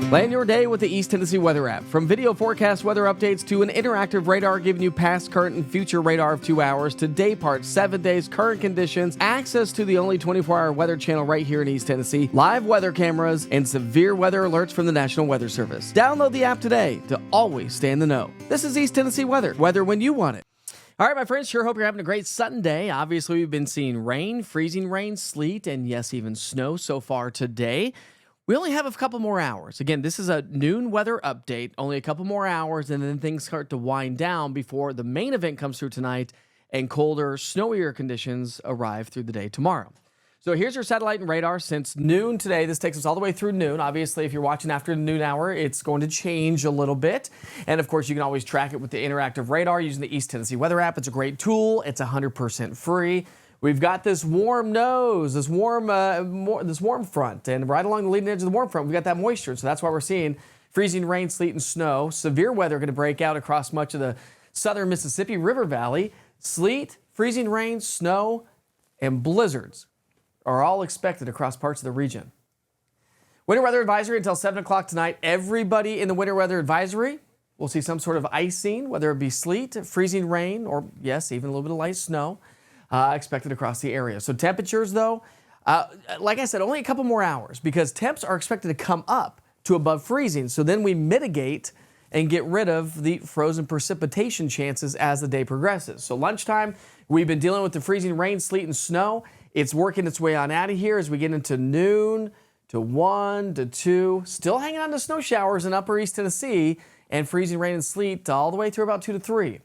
Plan your day with the East Tennessee Weather app. From video forecast weather updates to an interactive radar giving you past, current, and future radar of 2 hours to day part, 7 days, current conditions, access to the only 24-hour weather channel right here in East Tennessee, live weather cameras, and severe weather alerts from the National Weather Service. Download the app today to always stay in the know. This is East Tennessee Weather. Weather when you want it. All right, my friends, sure hope you're having a great Sunday. Obviously, we've been seeing rain, freezing rain, sleet, and yes, even snow so far today. We only have a couple more hours. Again, this is a noon weather update, only a couple more hours, and then things start to wind down before the main event comes through tonight and colder, snowier conditions arrive through the day tomorrow. So here's your satellite and radar since noon today. This takes us all the way through noon. Obviously, if you're watching after the noon hour, it's going to change a little bit. And of course, you can always track it with the interactive radar using the East Tennessee Weather app. It's a great tool. It's 100% free. We've got this warm nose, this warm front, and right along the leading edge of the warm front, we've got that moisture. So that's why we're seeing freezing rain, sleet, and snow. Severe weather going to break out across much of the southern Mississippi River Valley. Sleet, freezing rain, snow, and blizzards are all expected across parts of the region. Winter weather advisory until 7 o'clock tonight. Everybody in the winter weather advisory will see some sort of icing, whether it be sleet, freezing rain, or yes, even a little bit of light snow. Expected across the area. So temperatures, though, like I said, only a couple more hours because temps are expected to come up to above freezing. So then we mitigate and get rid of the frozen precipitation chances as the day progresses. So lunchtime, we've been dealing with the freezing rain, sleet, and snow. It's working its way on out of here as we get into noon to 1 to 2. Still hanging on to snow showers in upper East Tennessee and freezing rain and sleet all the way through about 2 to 3.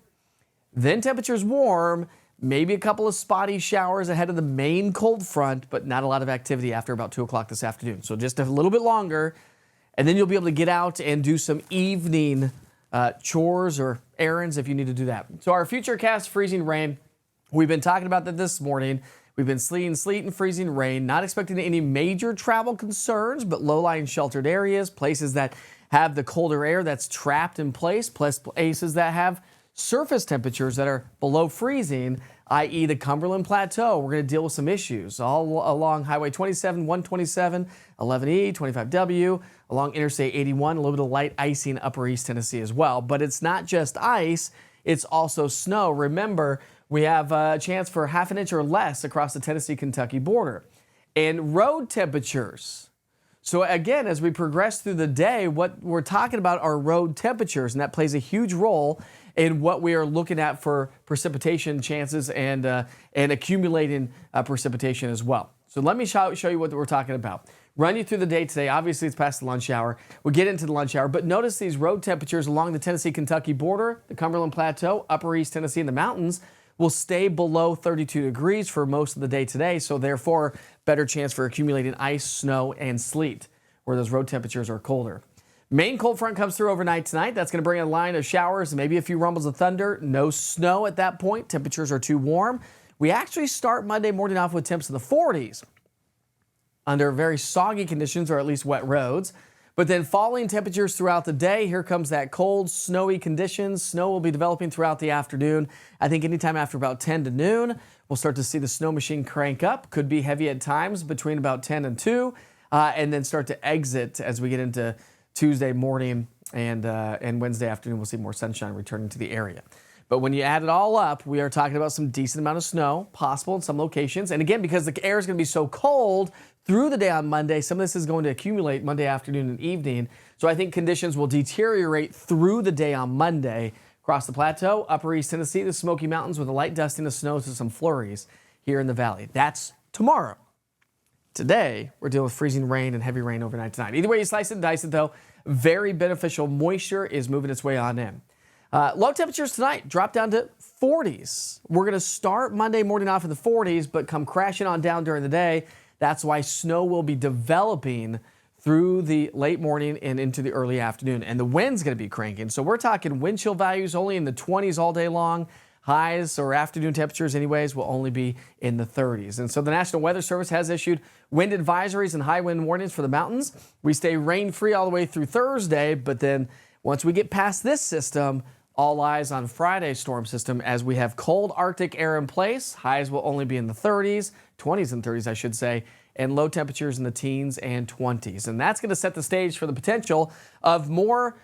Then temperatures warm. Maybe a couple of spotty showers ahead of the main cold front, but not a lot of activity after about 2 o'clock this afternoon. So just a little bit longer, and then you'll be able to get out and do some evening chores or errands if you need to do that. So our futurecast freezing rain, we've been talking about that this morning. We've been seeing sleet and freezing rain, not expecting any major travel concerns, but low-lying sheltered areas, places that have the colder air that's trapped in place, plus places that have surface temperatures that are below freezing, i.e. the Cumberland Plateau. We're going to deal with some issues all along Highway 27, 127, 11E, 25W, along Interstate 81, a little bit of light icing upper East Tennessee as well. But it's not just ice, it's also snow. Remember, we have a chance for half an inch or less across the Tennessee-Kentucky border. And road temperatures. So again, as we progress through the day, what we're talking about are road temperatures, and that plays a huge role in what we are looking at for precipitation chances and accumulating precipitation as well. So let me show you what we're talking about. Run you through the day today. Obviously, it's past the lunch hour. We'll get into the lunch hour, but notice these road temperatures along the Tennessee-Kentucky border, the Cumberland Plateau, upper East Tennessee, and the mountains will stay below 32 degrees for most of the day today, so therefore, better chance for accumulating ice, snow, and sleet, where those road temperatures are colder. Main cold front comes through overnight tonight. That's going to bring a line of showers and maybe a few rumbles of thunder. No snow at that point. Temperatures are too warm. We actually start Monday morning off with temps in the 40s under very soggy conditions, or at least wet roads. But then falling temperatures throughout the day. Here comes that cold, snowy conditions. Snow will be developing throughout the afternoon. I think anytime after about 10 to noon, we'll start to see the snow machine crank up. Could be heavy at times between about 10 and 2, and then start to exit as we get into Tuesday morning and Wednesday afternoon. We'll see more sunshine returning to the area. But when you add it all up, we are talking about some decent amount of snow possible in some locations. And again, because the air is going to be so cold through the day on Monday, some of this is going to accumulate Monday afternoon and evening. So I think conditions will deteriorate through the day on Monday across the plateau, upper East Tennessee, the Smoky Mountains with a light dusting of snow to some flurries here in the valley. That's tomorrow. Today, we're dealing with freezing rain and heavy rain overnight tonight. Either way you slice it and dice it, though, very beneficial moisture is moving its way on in. Low temperatures tonight drop down to 40s. We're going to start Monday morning off in the 40s, but come crashing on down during the day. That's why snow will be developing through the late morning and into the early afternoon. And the wind's going to be cranking. So we're talking wind chill values only in the 20s all day long. Highs or afternoon temperatures anyways will only be in the 30s. And so the National Weather Service has issued wind advisories and high wind warnings for the mountains. We stay rain-free all the way through Thursday, but then once we get past this system, all eyes on Friday's storm system as we have cold Arctic air in place. Highs will only be in the 30s, 20s and 30s, I should say. and low temperatures in the teens and 20s. And that's going to set the stage for the potential of more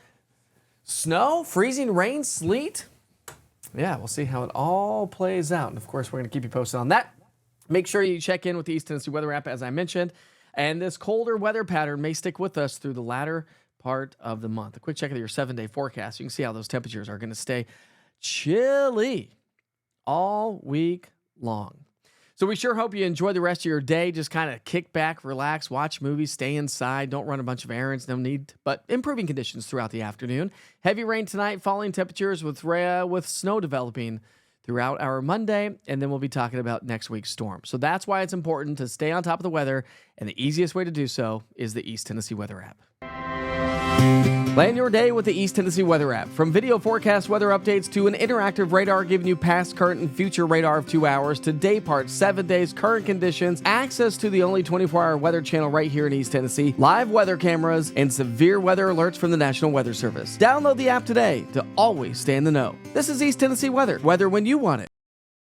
snow, freezing rain, sleet. Yeah, we'll see how it all plays out. And of course, we're going to keep you posted on that. Make sure you check in with the East Tennessee Weather app, as I mentioned. And this colder weather pattern may stick with us through the latter part of the month. A quick check of your 7-day forecast. You can see how those temperatures are going to stay chilly all week long. So we sure hope you enjoy the rest of your day. Just kind of kick back, relax, watch movies, stay inside. Don't run a bunch of errands. No need, but improving conditions throughout the afternoon. Heavy rain tonight, falling temperatures with snow developing throughout our Monday, and then we'll be talking about next week's storm. So that's why it's important to stay on top of the weather, and the easiest way to do so is the East Tennessee Weather app. Plan your day with the East Tennessee Weather app. From video forecast weather updates to an interactive radar giving you past, current, and future radar of 2 hours to day parts, 7 days, current conditions, access to the only 24-hour weather channel right here in East Tennessee, live weather cameras, and severe weather alerts from the National Weather Service. Download the app today to always stay in the know. This is East Tennessee Weather. Weather when you want it.